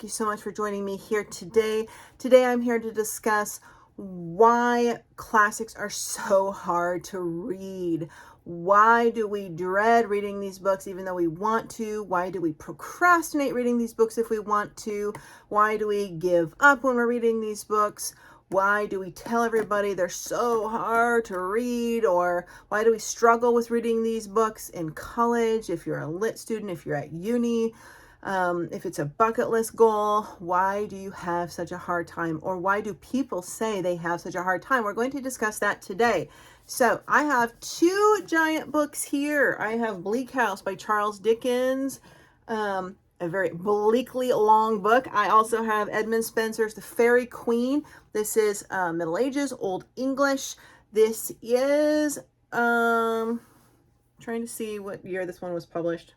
Thank you so much for joining me here today. Today I'm here to discuss why classics are so hard to read. Why do we dread reading these books even though we want to? Why do we procrastinate reading these books if we want to? Why do we give up when we're reading these books? Why do we tell everybody they're so hard to read? Or why do we struggle with reading these books in college? If you're a lit student, if you're at uni, if it's a bucket list goal, why do you have such a hard time? Or why do people say they have such a hard time? We're going to discuss that today. So I have two giant books here. I have Bleak House by Charles Dickens, a very bleakly long book. I also have Edmund Spenser's The Faerie Queene. This is Middle Ages, Old English. This is, trying to see what year this one was published.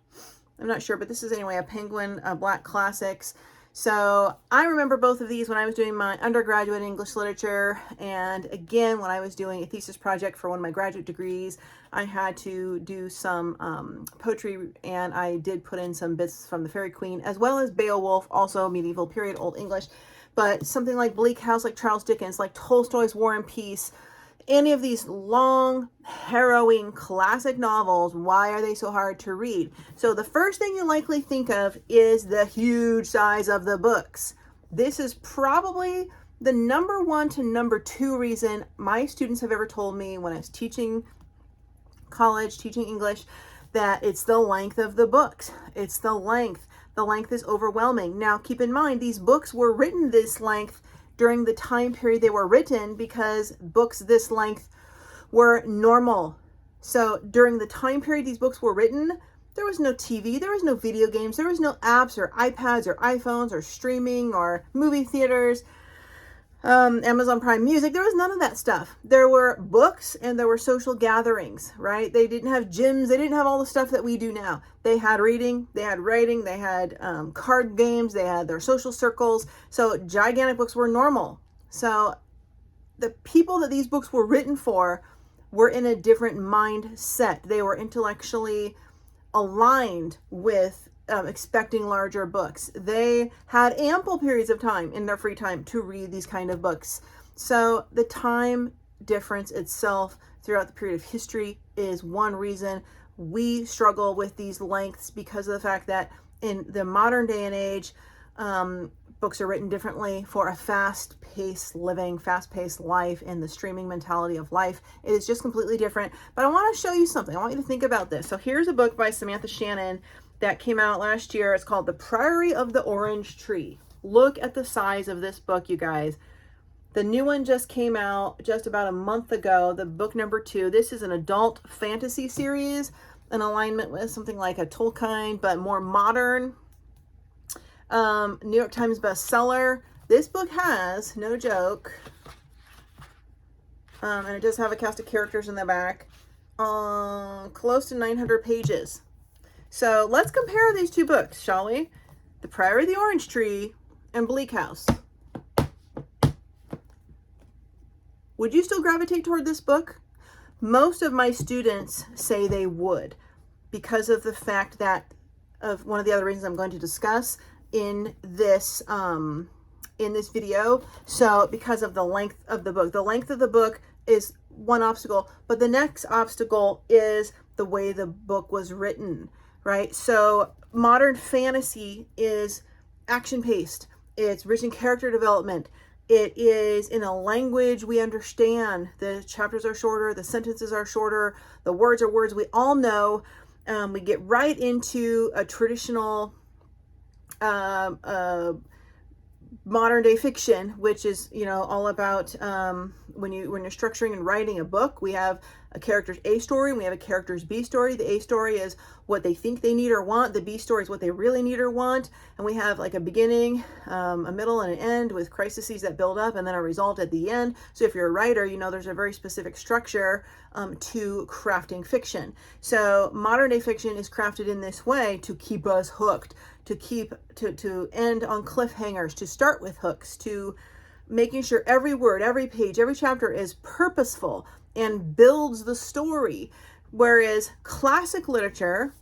I'm not sure, but this is anyway a Penguin Black Classics. So I remember both of these when I was doing my undergraduate English literature. And again, when I was doing a thesis project for one of my graduate degrees, I had to do some poetry, and I did put in some bits from The Faerie Queene, as well as Beowulf, also medieval period Old English. But something like Bleak House, like Charles Dickens, like Tolstoy's War and Peace, any of these long, harrowing classic novels, why are they so hard to read? So the first thing you likely think of is the huge size of the books. This is probably the number one to number two reason my students have ever told me when I was teaching college, teaching English, that it's the length of the books. It's the length. The length is overwhelming. Now, keep in mind, these books were written this length during the time period they were written, because books this length were normal. So during the time period these books were written, there was no TV, there was no video games, there was no apps or iPads or iPhones or streaming or movie theaters, Amazon Prime Music. There was none of that stuff. There were books and there were social gatherings, right? They didn't have gyms. They didn't have all the stuff that we do now. They had reading, they had writing, they had card games, they had their social circles. So gigantic books were normal. So the people that these books were written for were in a different mindset. They were intellectually aligned with expecting larger books. They had ample periods of time in their free time to read these kind of books. So the time difference itself throughout the period of history is one reason we struggle with these lengths, because of the fact that in the modern day and age, books are written differently for a fast-paced living, fast-paced life, and the streaming mentality of life. It is just completely different. But I want to show you something. I want you to think about this. So here's a book by Samantha Shannon that came out last year. It's called The Priory of the Orange Tree. Look at the size of this book, you guys. The new one just came out just about a month ago, the book number 2. This is an adult fantasy series, in alignment with something like a Tolkien, but more modern. New York Times bestseller. This book has, no joke, and it does have a cast of characters in the back, close to 900 pages. So let's compare these two books, shall we? The Priory of the Orange Tree and Bleak House. Would you still gravitate toward this book? Most of my students say they would, because of the fact that of one of the other reasons I'm going to discuss in this video. So because of the length of the book. The length of the book is one obstacle, but the next obstacle is the way the book was written. Right? So modern fantasy is action-paced. It's rich in character development. It is in a language we understand. The chapters are shorter. The sentences are shorter. The words are words we all know. We get right into a traditional modern day fiction, which is, all about when you're structuring and writing a book, we have a character's A story and we have a character's B story. The A story is what they think they need or want. The B story is what they really need or want. And we have like a beginning, a middle, and an end with crises that build up and then are resolved at the end. So if you're a writer, there's a very specific structure to crafting fiction. So modern day fiction is crafted in this way to keep us hooked, to end on cliffhangers, to start with hooks, to making sure every word, every page, every chapter is purposeful and builds the story. Whereas classic literature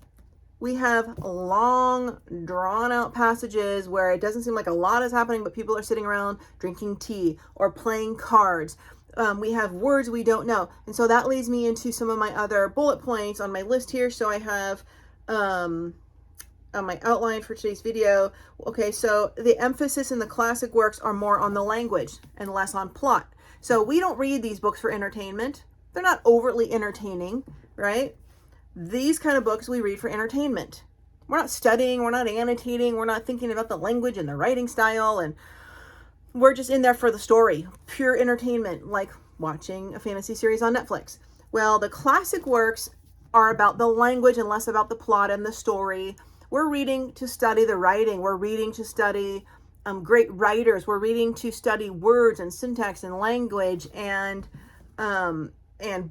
We have long, drawn-out passages where it doesn't seem like a lot is happening, but people are sitting around drinking tea or playing cards. We have words we don't know. And so that leads me into some of my other bullet points on my list here. So I have on my outline for today's video. Okay, so the emphasis in the classic works are more on the language and less on plot. So we don't read these books for entertainment. They're not overtly entertaining, right? These kind of books we read for entertainment. We're not studying, we're not annotating, we're not thinking about the language and the writing style, and we're just in there for the story. Pure entertainment, like watching a fantasy series on Netflix. Well, the classic works are about the language and less about the plot and the story. We're reading to study the writing. We're reading to study great writers. We're reading to study words and syntax and language and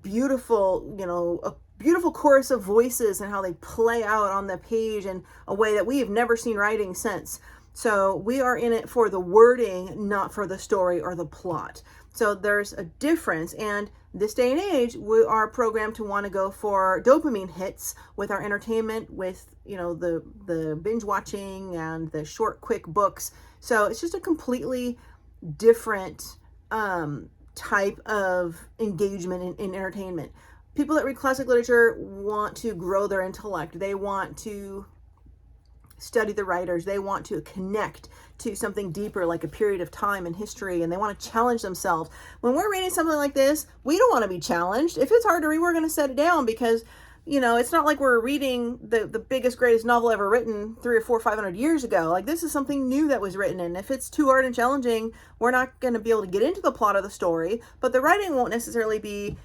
beautiful, a beautiful chorus of voices and how they play out on the page in a way that we have never seen writing since. So we are in it for the wording, not for the story or the plot. So there's a difference. And this day and age, we are programmed to want to go for dopamine hits with our entertainment, with, the binge watching and the short, quick books. So it's just a completely different type of engagement in entertainment. People that read classic literature want to grow their intellect. They want to study the writers. They want to connect to something deeper, like a period of time in history, and they want to challenge themselves. When we're reading something like this, we don't want to be challenged. If it's hard to read, we're going to set it down because, it's not like we're reading the biggest, greatest novel ever written 300 or 400 or 500 years ago. Like, this is something new that was written, and if it's too hard and challenging, we're not going to be able to get into the plot of the story, but the writing won't necessarily be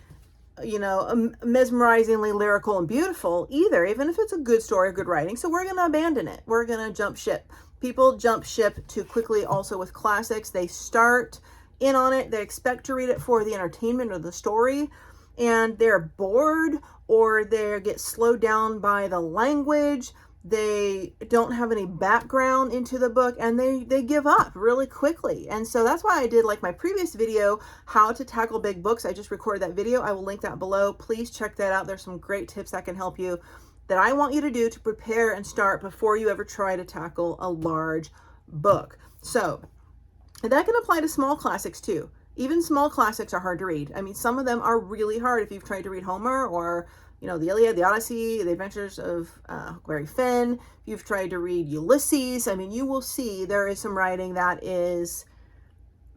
mesmerizingly lyrical and beautiful either, even if it's a good story or good writing. So we're going to abandon it. We're going to jump ship. People jump ship too quickly also with classics. They start in on it. They expect to read it for the entertainment or the story, and they're bored or they get slowed down by the language. They don't have any background into the book, and they give up really quickly. And so that's why I did, like my previous video, how to tackle big books. I just recorded that video. I will link that below. Please check that out. There's some great tips that can help you, that I want you to do to prepare and start before you ever try to tackle a large book. So that can apply to small classics too. Even small classics are hard to read. I mean, some of them are really hard. If you've tried to read Homer or the Iliad, the Odyssey, the Adventures of Huckleberry Finn, if you've tried to read Ulysses, I mean, you will see there is some writing that is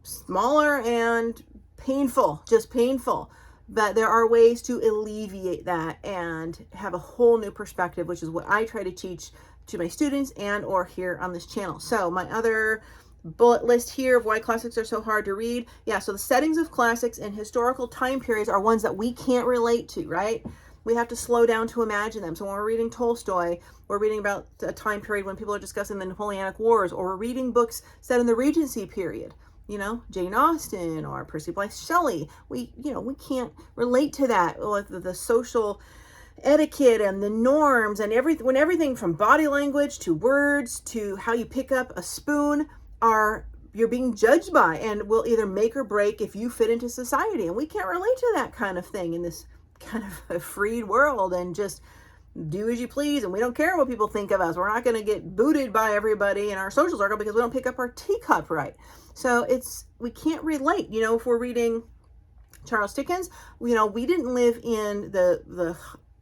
smaller and painful, just painful. But there are ways to alleviate that and have a whole new perspective, which is what I try to teach to my students and or here on this channel. So my other bullet list here of why classics are so hard to read. Yeah, so the settings of classics and historical time periods are ones that we can't relate to, right? We have to slow down to imagine them. So when we're reading Tolstoy, we're reading about a time period when people are discussing the Napoleonic Wars, or we're reading books set in the Regency period, Jane Austen or Percy Bysshe Shelley. We can't relate to that. Like the social etiquette and the norms and everything from body language to words to how you pick up a spoon you're being judged by and will either make or break if you fit into society. And we can't relate to that kind of thing in this kind of a freed world and just do as you please, and we don't care what people think of us. We're not going to get booted by everybody in our social circle because we don't pick up our teacup right. So we can't relate. If we're reading Charles Dickens, we didn't live in the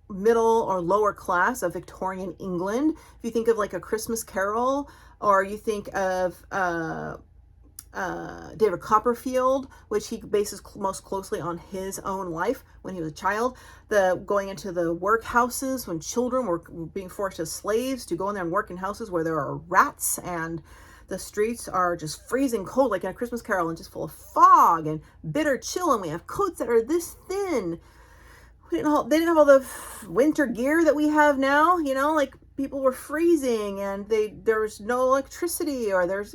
middle or lower class of Victorian England. If you think of like A Christmas Carol, or you think of David Copperfield, which he bases most closely on his own life when he was a child, going into the workhouses when children were being forced as slaves to go in there and work in houses where there are rats and the streets are just freezing cold, like in A Christmas Carol, and just full of fog and bitter chill, and we have coats that are this thin. They didn't have all the winter gear that we have now, like people were freezing and there was no electricity, or there's,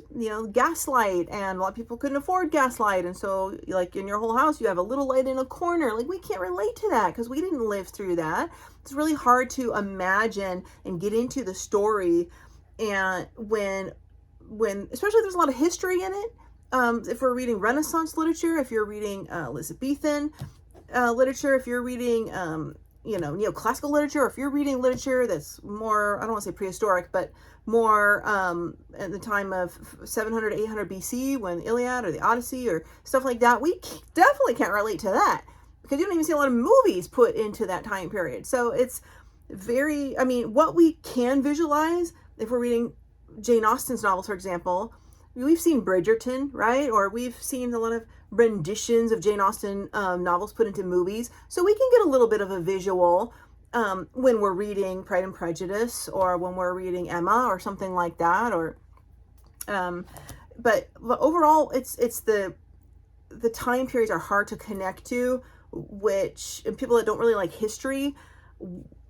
gaslight, and a lot of people couldn't afford gaslight. And so like in your whole house, you have a little light in a corner. Like, we can't relate to that because we didn't live through that. It's really hard to imagine and get into the story. And when especially there's a lot of history in it. If we're reading Renaissance literature, if you're reading Elizabethan literature, if you're reading classical literature, or if you're reading literature that's more, I don't want to say prehistoric, but more at the time of 700, 800 BC, when Iliad or the Odyssey or stuff like that, we definitely can't relate to that, because you don't even see a lot of movies put into that time period. So it's very, what we can visualize, if we're reading Jane Austen's novels, for example, we've seen Bridgerton, right? Or we've seen a lot of renditions of Jane Austen novels put into movies. So we can get a little bit of a visual when we're reading Pride and Prejudice, or when we're reading Emma or something like that. Or, but overall, it's the time periods are hard to connect to, and people that don't really like history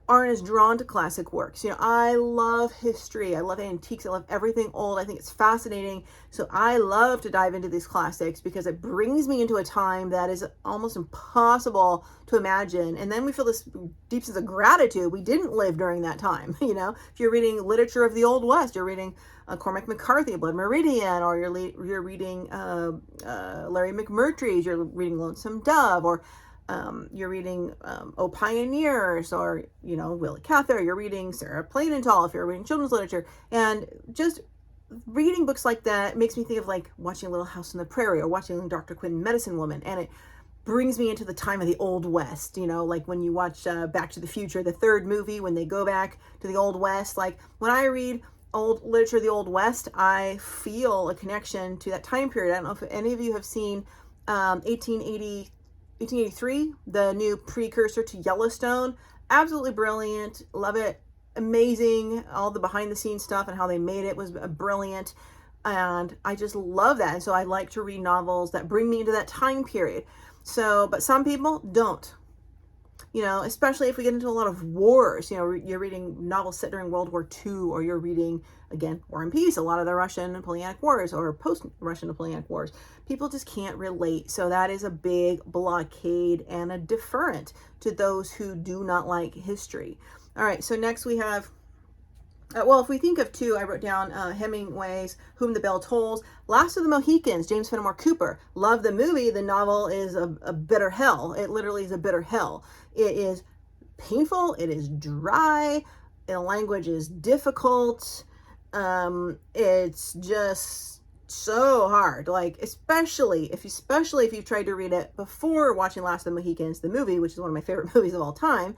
aren't as drawn to classic works. I love history. I love antiques. I love everything old. I think it's fascinating. So I love to dive into these classics, because it brings me into a time that is almost impossible to imagine. And then we feel this deep sense of gratitude. We didn't live during that time. If you're reading literature of the Old West, you're reading Cormac McCarthy, Blood Meridian, or you're reading Larry McMurtry's, you're reading Lonesome Dove, or you're reading O Pioneers, or Willa Cather, you're reading Sarah Plainenthal if you're reading children's literature. And just reading books like that makes me think of like watching Little House on the Prairie, or watching Dr. Quinn Medicine Woman, and it brings me into the time of the Old West. Like when you watch Back to the Future, the third movie, when they go back to the Old West. Like when I read old literature of the Old West, I feel a connection to that time period. I don't know if any of you have seen 1883, the new precursor to Yellowstone. Absolutely brilliant. Love it. Amazing. All the behind the scenes stuff and how they made it was brilliant. And I just love that. And so I like to read novels that bring me into that time period. So, but some people don't. Especially if we get into a lot of wars. You're reading novels set during World War II, or you're reading, again, War and Peace, a lot of the Russian Napoleonic Wars, or post-Russian Napoleonic Wars. People just can't relate. So that is a big blockade and a deterrent to those who do not like history. All right, so next we have, if we think of two, I wrote down Hemingway's Whom the Bell Tolls, Last of the Mohicans, James Fenimore Cooper. Love the movie. The novel is a bitter hell. It literally is a bitter hell. It is painful. It is dry. The language is difficult. It's just so hard. Like, especially if you've tried to read it before watching Last of the Mohicans, the movie, which is one of my favorite movies of all time.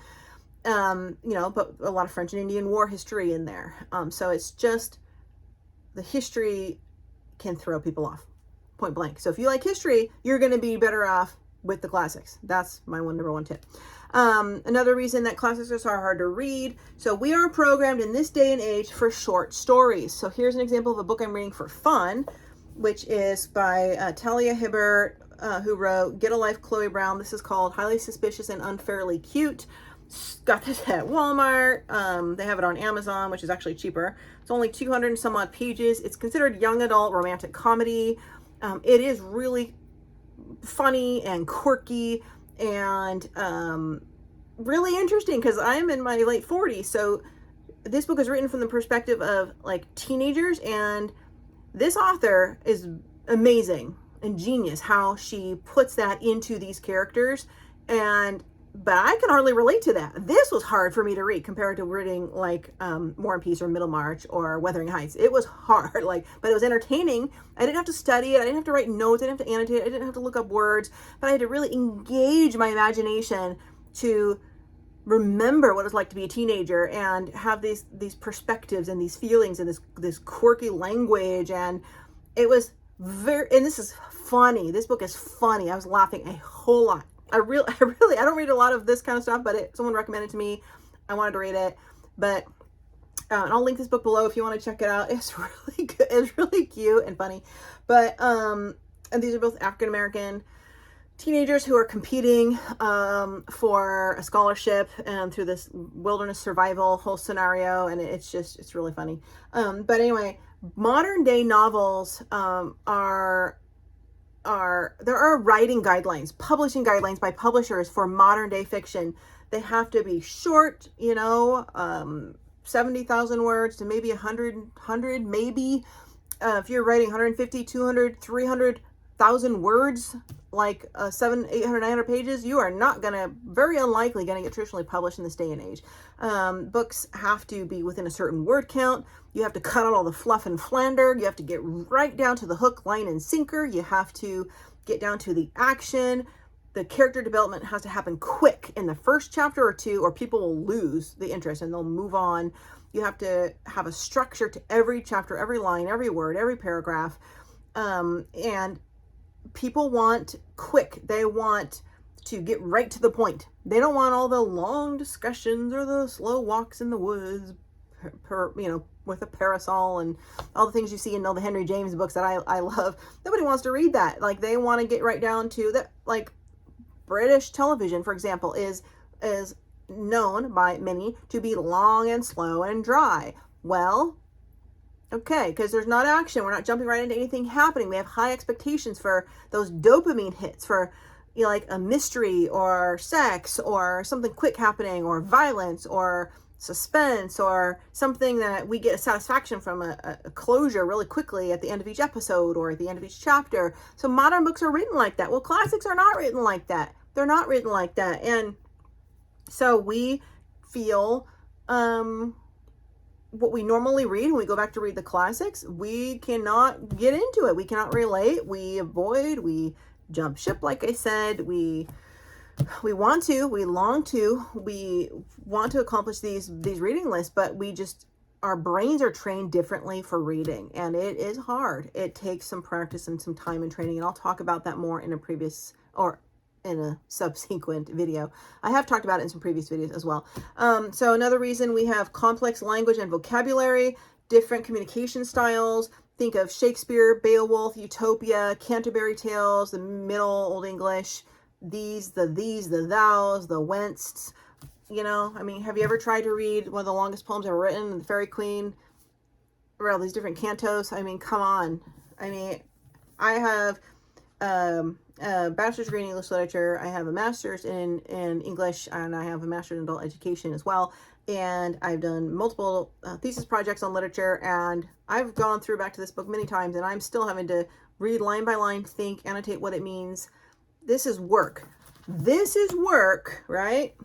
But a lot of French and Indian War history in there. So it's just, the history can throw people off, point blank. So if you like history, you're going to be better off with the classics. That's my number one tip. Another reason that classics are so hard to read. So we are programmed in this day and age for short stories. So here's an example of a book I'm reading for fun, which is by Talia Hibbert, who wrote Get a Life, Chloe Brown. This is called Highly Suspicious and Unfairly Cute. Got this at Walmart. They have it on Amazon, which is actually cheaper. It's only 200 and some odd pages. It's considered young adult romantic comedy. It is really funny and quirky and really interesting, because I'm in my late 40s. So this book is written from the perspective of like teenagers, and this author is amazing and genius how she puts that into these characters. But I can hardly relate to that. This was hard for me to read compared to reading like War and Peace or Middlemarch or Wuthering Heights. It was hard, but it was entertaining. I didn't have to study it. I didn't have to write notes. I didn't have to annotate. I didn't have to look up words. But I had to really engage my imagination to remember what it's like to be a teenager and have these perspectives and these feelings and this quirky language. And it was and this is funny. This book is funny. I was laughing a whole lot. I don't read a lot of this kind of stuff, but someone recommended it to me. I wanted to read it, but and I'll link this book below if you want to check it out. It's really good. It's really cute and funny. But and these are both African American teenagers who are competing for a scholarship through this wilderness survival whole scenario, and it's really funny. But anyway, modern day novels there are writing guidelines, publishing guidelines by publishers for modern day fiction. They have to be short, 70,000 words to maybe 100 maybe. If you're writing 150, 200, 300 1,000 words, like 700, 800, 900 pages, you are not very unlikely gonna get traditionally published in this day and age. Books have to be within a certain word count. You have to cut out all the fluff and flander. You have to get right down to the hook, line, and sinker. You have to get down to the action. The character development has to happen quick in the first chapter or two, or people will lose the interest and they'll move on. You have to have a structure to every chapter, every line, every word, every paragraph. And people want quick. They want to get right to the point. They don't want all the long discussions or the slow walks in the woods, with a parasol and all the things you see in all the Henry James books that I love. Nobody wants to read that. Like, they want to get right down to that. Like, British television, for example, is known by many to be long and slow and dry. Well, okay, because there's not action. We're not jumping right into anything happening. We have high expectations for those dopamine hits, for like a mystery or sex or something quick happening or violence or suspense or something that we get a satisfaction from, a closure really quickly at the end of each episode or at the end of each chapter. So modern books are written like that. Well, classics are not written like that. They're not written like that. And so we feel what we normally read when we go back to read the classics, we cannot get into it. We cannot relate. We avoid. We jump ship, like I said. We want to, we long to, we want to accomplish these reading lists, but our brains are trained differently for reading, and it is hard. It takes some practice and some time and training, and I'll talk about that more in a subsequent video. I have talked about it in some previous videos as well. So another reason, we have complex language and vocabulary, different communication styles. Think of Shakespeare, Beowulf, Utopia, Canterbury Tales, the Middle Old English, the thous, the whence. I mean, have you ever tried to read one of the longest poems ever written, the Fairy Queen, or all these different cantos? I mean, come on. I mean, I have a bachelor's degree in English literature. I have a master's in English, and I have a master's in adult education as well. And I've done multiple thesis projects on literature, and I've gone through back to this book many times, and I'm still having to read line by line, think, annotate what it means. This is work. This is work, right?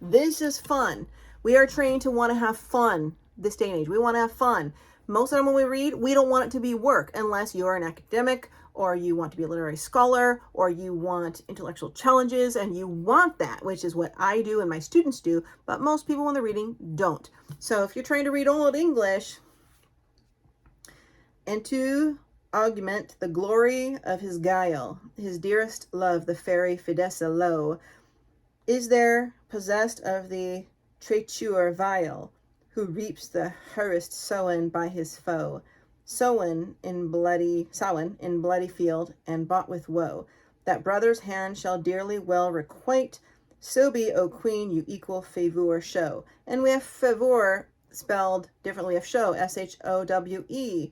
This is fun. We are trained to want to have fun this day and age. We want to have fun. Most of the time when we read, we don't want it to be work, unless you're an academic, or you want to be a literary scholar, or you want intellectual challenges, and you want that, which is what I do and my students do, but most people when they're reading don't. So if you're trying to read Old English, and to augment the glory of his guile, his dearest love, the fairy Fidessa lo, is there possessed of the traiteur vile, who reaps the harassed sown by his foe, sown in bloody field, and bought with woe, that brother's hand shall dearly well requite, so be, O queen, you equal favour show. And we have favour spelled differently. We have show, showe.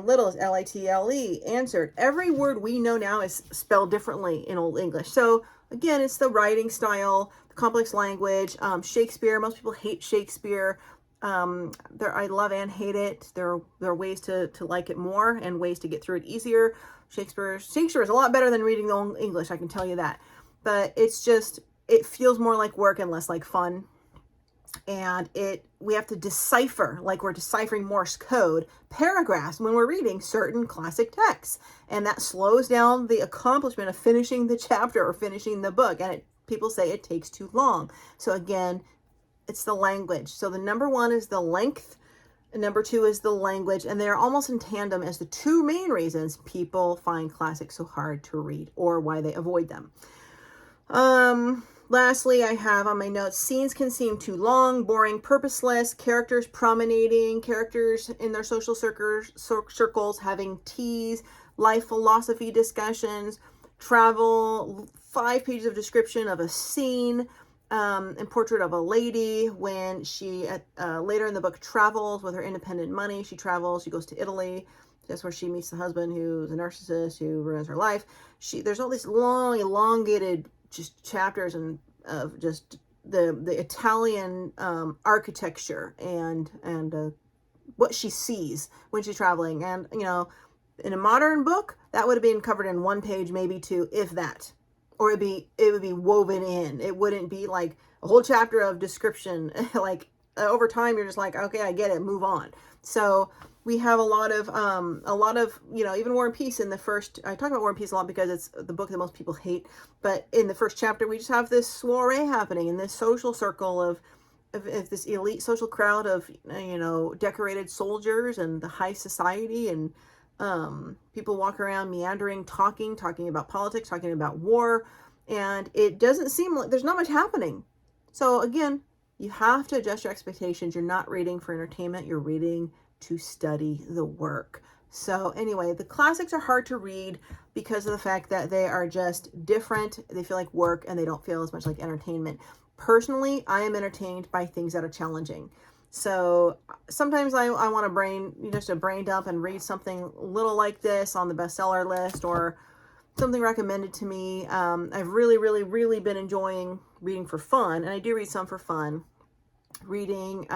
Little is litle, answered. Every word we know now is spelled differently in Old English. So again, it's the writing style, the complex language. Shakespeare, most people hate Shakespeare. I love and hate it. There are ways to like it more and ways to get through it easier. Shakespeare is a lot better than reading the Old English, I can tell you that. But it feels more like work and less like fun. And we have to decipher, like we're deciphering Morse code, paragraphs when we're reading certain classic texts. And that slows down the accomplishment of finishing the chapter or finishing the book. And people say it takes too long. So again, it's the language. So the number one is the length, and number two is the language. And they're almost in tandem as the two main reasons people find classics so hard to read, or why they avoid them. Lastly, I have on my notes, scenes can seem too long, boring, purposeless, characters promenading, characters in their social circles having teas, life philosophy discussions, travel, 5 pages of description of a scene, and portrait of a lady when she, later in the book, travels with her independent money. She travels, she goes to Italy. That's where she meets the husband who's a narcissist who ruins her life. There's all these long, elongated just chapters and of just the Italian architecture and what she sees when she's traveling. And In a modern book, that would have been covered in one page, maybe two, if that. Or it would be woven in. It wouldn't be like a whole chapter of description. Like over time, you're just like, okay, I get it, move on. So we have a lot of, you know, even War and Peace in the first, I talk about War and Peace a lot because it's the book that most people hate. But in the first chapter, we just have this soiree happening in this social circle of this elite social crowd of, you know, decorated soldiers and the high society, and people walk around meandering, talking about politics, talking about war, and it doesn't seem like there's not much happening. So again, you have to adjust your expectations. You're not reading for entertainment, you're reading to study the work. So anyway, the classics are hard to read because of the fact that they are just different. They feel like work and they don't feel as much like entertainment. Personally, I am entertained by things that are challenging. So sometimes I want to just a brain dump and read something little like this on the bestseller list or something recommended to me. I've really been enjoying reading for fun, and I do read some for fun. Reading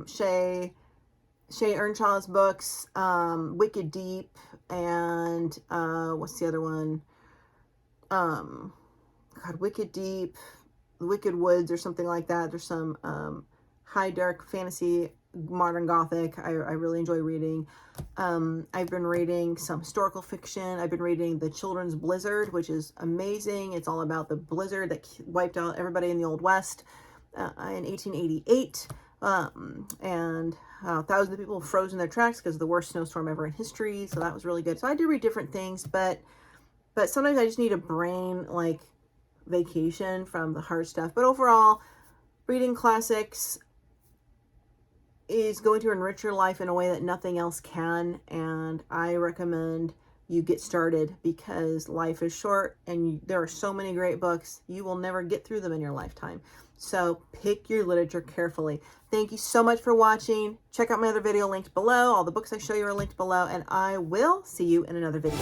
Shay Earnshaw's books, Wicked Deep, and what's the other one? Wicked Deep, Wicked Woods, or something like that. There's some high dark fantasy, modern gothic. I really enjoy reading. I've been reading some historical fiction. I've been reading The Children's Blizzard, which is amazing. It's all about the blizzard that wiped out everybody in the Old West in 1888. And thousands of people froze in their tracks because of the worst snowstorm ever in history. So that was really good. So I do read different things, but sometimes I just need a brain like vacation from the hard stuff. But overall, reading classics is going to enrich your life in a way that nothing else can, and I recommend you get started because life is short and there are so many great books. You will never get through them in your lifetime. So pick your literature carefully. Thank you so much for watching. Check out my other video linked below. All the books I show you are linked below, and I will see you in another video.